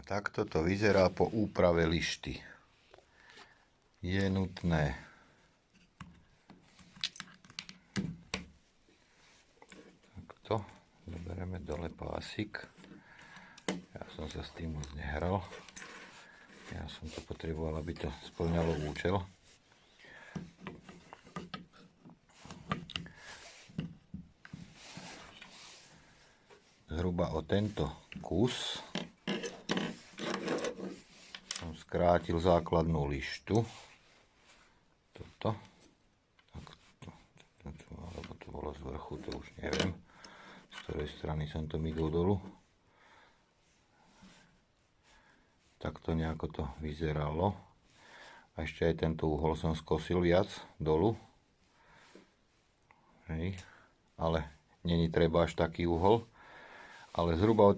Takto to vyzerá po úprave lišty. Je nutné takto, zoberieme dole pásik. Ja som sa s tým moc nehral. Ja som to potreboval, aby to spĺňalo účel. Zhruba o tento kus som skrátil základnú lištu. Toto. Alebo to bolo z vrchu, to už neviem. Z ktorej strany som to mydol dolu. Takto nejako to vyzeralo. A ešte aj tento uhol som skosil viac dolu. Hej. Ale není treba až taký uhol. Ale zhruba o